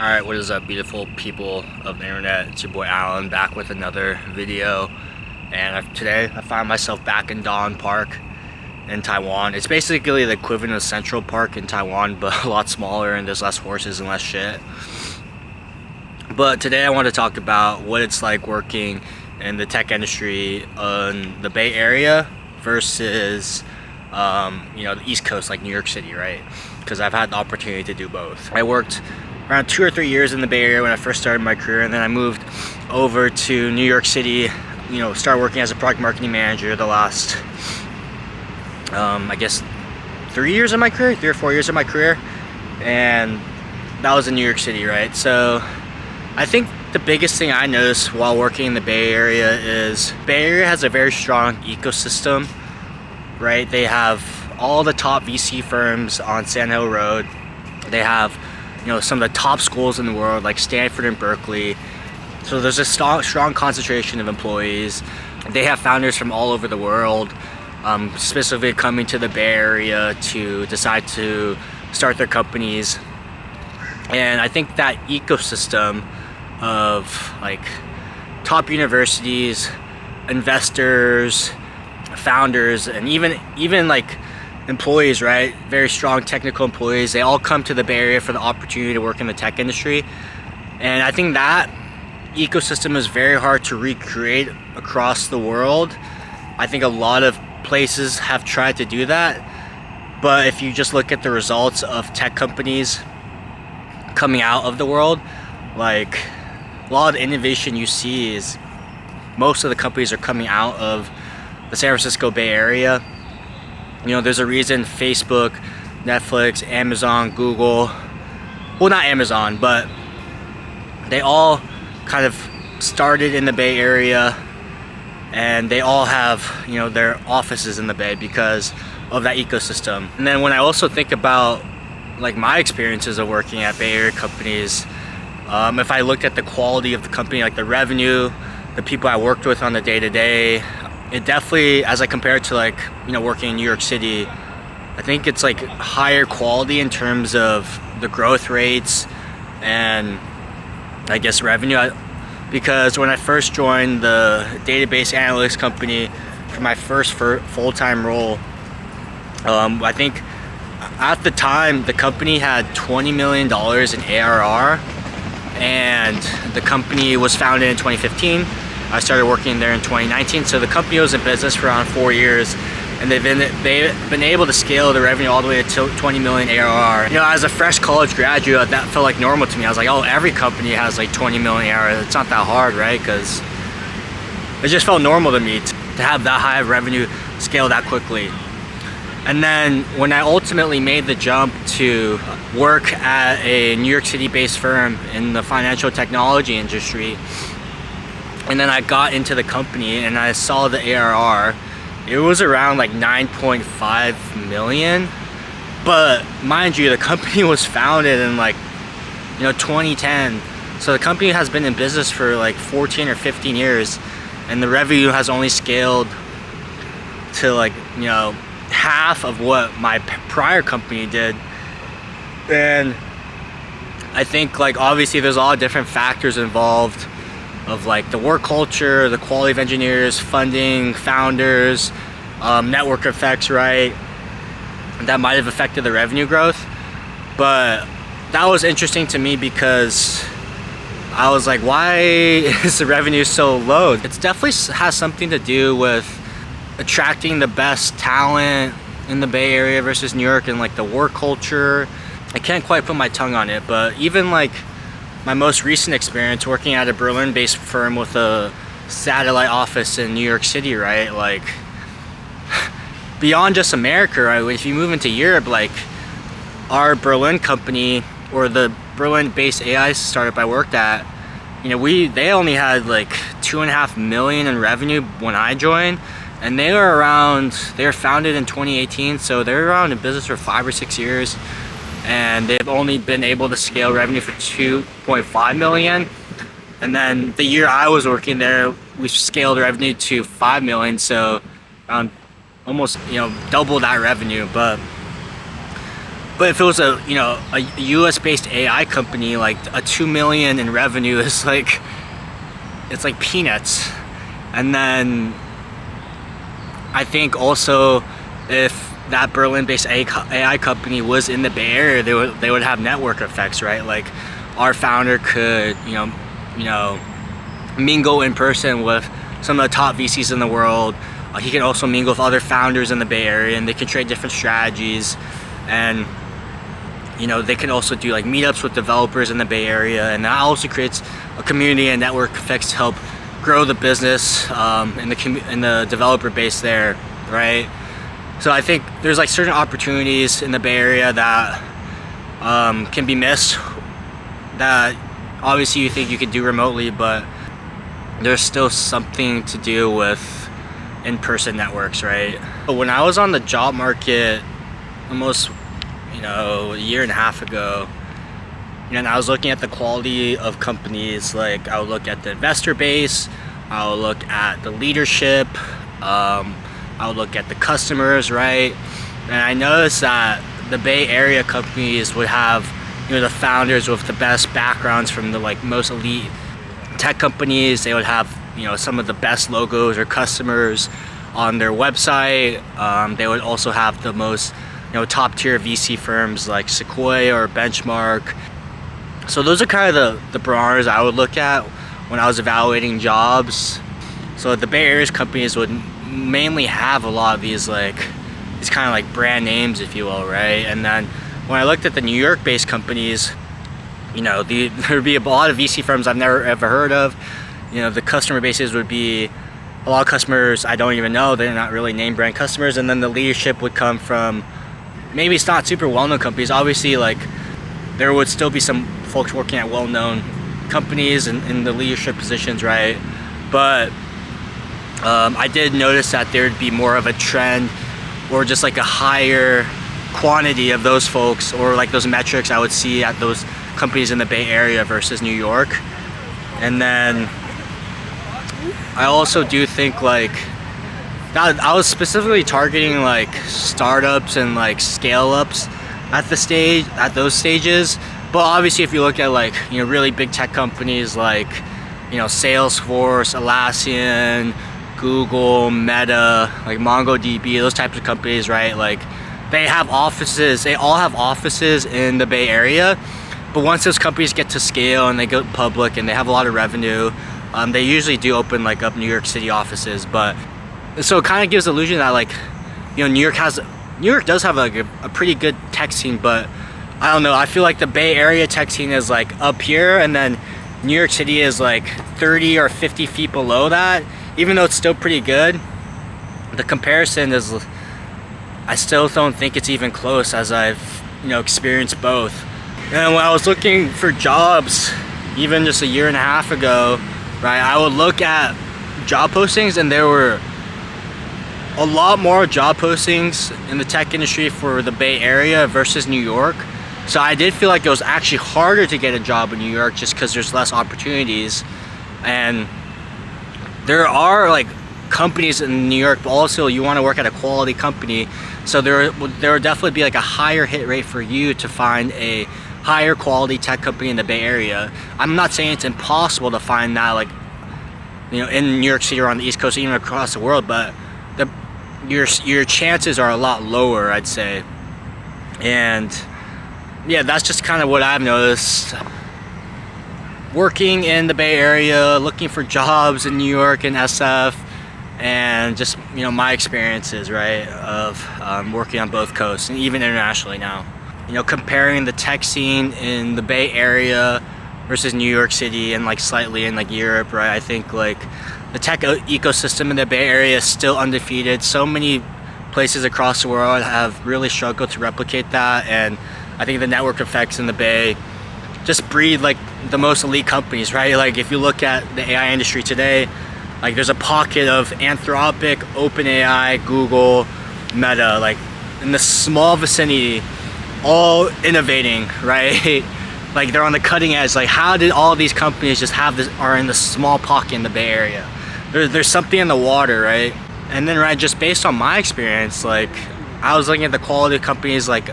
Alright, what is up, beautiful people of the internet? It's your boy Alan back with another video. And today I find myself back in Dawn Park in Taiwan. It's basically the equivalent of Central Park in Taiwan, but a lot smaller, and there's less horses and less shit. But today I want to talk about what it's like working in the tech industry in the Bay Area versus the East Coast, like New York City, right? Because I've had the opportunity to do both. I worked around 2 or 3 years in the Bay Area when I first started my career, and then I moved over to New York City, started working as a product marketing manager the last I guess 3 years of my career, 3 or 4 years of my career, and that was in New York City, right? So I think the biggest thing I noticed while working in the Bay Area is Bay Area has a very strong ecosystem, right? They have all the top VC firms on Sand Hill Road. They have some of the top schools in the world like Stanford and Berkeley. So there's a strong concentration of employees. They have founders from all over the world, specifically coming to the Bay Area to decide to start their companies. And I think that ecosystem of like top universities, investors, founders, and even like employees, right? Very strong technical employees. They all come to the Bay Area for the opportunity to work in the tech industry. And I think that ecosystem is very hard to recreate across the world. I think a lot of places have tried to do that. But if you just look at the results of tech companies coming out of the world, like a lot of the innovation you see is most of the companies are coming out of the San Francisco Bay Area. There's a reason Facebook, Netflix, Amazon, Google, well, not Amazon, but they all kind of started in the Bay Area, and they all have, their offices in the Bay because of that ecosystem. And then when I also think about like my experiences of working at Bay Area companies, if I looked at the quality of the company, like the revenue, the people I worked with on the day-to-day, it definitely, as I compare it to like, working in New York City, I think it's like higher quality in terms of the growth rates and I guess revenue. Because when I first joined the database analytics company for my first full-time role, I think at the time the company had $20 million in ARR, and the company was founded in 2015. I started working there in 2019, so the company was in business for around 4 years, and they've been able to scale the revenue all the way to 20 million ARR. As a fresh college graduate, that felt like normal to me. I was like, oh, every company has like 20 million ARR. It's not that hard, right? Because it just felt normal to me to have that high of revenue scale that quickly. And then when I ultimately made the jump to work at a New York City-based firm in the financial technology industry, and then I got into the company and I saw the ARR, it was around like 9.5 million. But mind you, the company was founded in like 2010. So the company has been in business for like 14 or 15 years, and the revenue has only scaled to like half of what my prior company did. And I think like obviously there's a lot of different factors involved of like the work culture, the quality of engineers, funding, founders, network effects, right? That might have affected the revenue growth. But that was interesting to me because I was like, why is the revenue so low? It definitely has something to do with attracting the best talent in the Bay Area versus New York, and like the work culture. I can't quite put my tongue on it, but even like my most recent experience working at a Berlin-based firm with a satellite office in New York City, right? Like beyond just America, right? If you move into Europe, like our Berlin company, or the Berlin-based AI startup I worked at, they only had like 2.5 million in revenue when I joined, and they were founded in 2018, so they're around in business for 5 or 6 years. And they've only been able to scale revenue for 2.5 million. And then the year I was working there, we scaled revenue to 5 million. So almost double that revenue. But But if it was a US based AI company, like a 2 million in revenue is like, it's like peanuts. And then I think also if that Berlin based AI company was in the Bay Area, they would have network effects, right? Like our founder could mingle in person with some of the top VCs in the world. He can also mingle with other founders in the Bay Area, and they can trade different strategies. And they can also do like meetups with developers in the Bay Area, and that also creates a community and network effects to help grow the business in the developer base there, right? So I think there's like certain opportunities in the Bay Area that can be missed, that obviously you think you could do remotely, but there's still something to do with in-person networks, right? But when I was on the job market almost a year and a half ago, and I was looking at the quality of companies, like I would look at the investor base, I would look at the leadership, I would look at the customers, right? And I noticed that the Bay Area companies would have the founders with the best backgrounds from the like most elite tech companies. They would have some of the best logos or customers on their website. They would also have the most top tier VC firms like Sequoia or Benchmark. So those are kind of the barometers I would look at when I was evaluating jobs. So the Bay Area's companies would mainly have a lot of these kind of like brand names, if you will, right? And then when I looked at the New York based companies, there would be a lot of VC firms I've never ever heard of. The customer bases would be a lot of customers I don't even know. They're not really name brand customers. And then the leadership would come from, maybe it's not super well-known companies. Obviously, like there would still be some folks working at well-known companies in the leadership positions, right? But I did notice that there'd be more of a trend, or just like a higher quantity of those folks, or like those metrics I would see at those companies in the Bay Area versus New York. And then I also do think like that I was specifically targeting like startups and like scale ups at those stages. But obviously if you look at like really big tech companies like Salesforce, Atlassian, Google, Meta, like MongoDB, those types of companies, right? Like they all have offices in the Bay Area. But once those companies get to scale and they go public and they have a lot of revenue, they usually do open like up New York City offices. But so it kind of gives the illusion that like New York does have like a pretty good tech scene, but I don't know, I feel like the Bay Area tech scene is like up here, and then New York City is like 30 or 50 feet below that. Even though it's still pretty good, the comparison is, I still don't think it's even close, as I've experienced both. And when I was looking for jobs, even just a year and a half ago, right, I would look at job postings, and there were a lot more job postings in the tech industry for the Bay Area versus New York. So I did feel like it was actually harder to get a job in New York just because there's less opportunities. And there are like companies in New York, but also you want to work at a quality company. So there would definitely be like a higher hit rate for you to find a higher quality tech company in the Bay Area. I'm not saying it's impossible to find that like in New York City or on the East Coast, even across the world, but your chances are a lot lower, I'd say. And yeah, that's just kind of what I've noticed working in the Bay Area, looking for jobs in New York and SF, and just my experiences, right, of working on both coasts and even internationally now. Comparing the tech scene in the Bay Area versus New York City and like slightly in like Europe, right? I think like the tech ecosystem in the Bay Area is still undefeated. So many places across the world have really struggled to replicate that, and I think the network effects in the Bay just breed like the most elite companies, right? Like if you look at the AI industry today, like there's a pocket of Anthropic, OpenAI, Google, Meta, like in the small vicinity, all innovating, right? Like they're on the cutting edge. Like how did all these companies just are in the small pocket in the Bay Area? There's something in the water, right? And then, right, just based on my experience, like I was looking at the quality of companies like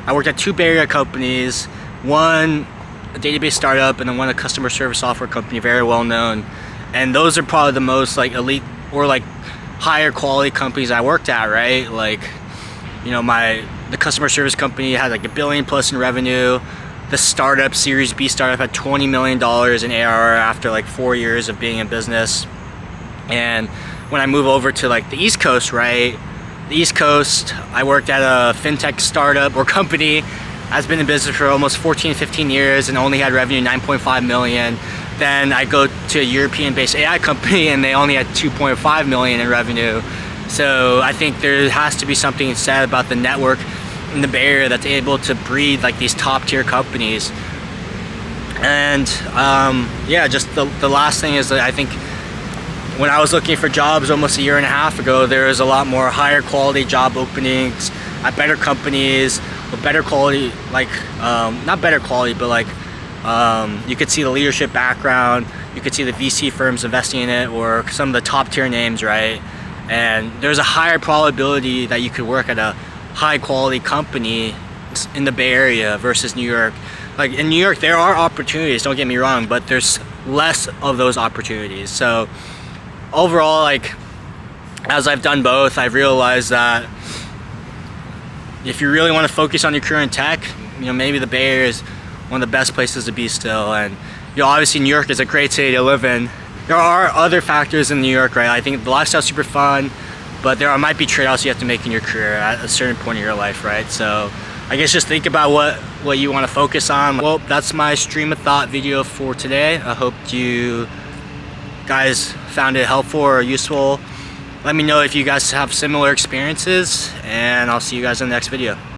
I worked at 2 Bay Area companies, one a database startup and then one a customer service software company, very well known. And those are probably the most like elite or like higher quality companies I worked at, right? Like, you know, the customer service company had like $1 billion plus in revenue. The startup, Series B startup, had $20 million in ARR after like 4 years of being in business. And when I move over to like the East Coast, right? The East Coast, I worked at a fintech startup or company. Has been in business for almost 14, 15 years and only had revenue 9.5 million. Then I go to a European-based AI company and they only had 2.5 million in revenue. So I think there has to be something said about the network in the Bay Area that's able to breed like these top-tier companies. And yeah, just the last thing is that I think when I was looking for jobs almost a year and a half ago, there was a lot more higher quality job openings at better companies with better quality, like not better quality, but like you could see the leadership background, you could see the VC firms investing in it, or some of the top tier names, right? And there's a higher probability that you could work at a high quality company in the Bay Area versus New York. Like in New York, there are opportunities, don't get me wrong, but there's less of those opportunities. So overall, like as I've done both, I've realized that if you really want to focus on your career in tech, you know, maybe the Bay Area is one of the best places to be still. And you know, obviously New York is a great city to live in. There are other factors in New York, right? I think the lifestyle's super fun, but there might be trade-offs you have to make in your career at a certain point in your life, right? So I guess just think about what you want to focus on. Well, that's my stream of thought video for today. I hope you guys found it helpful or useful. Let me know if you guys have similar experiences, and I'll see you guys in the next video.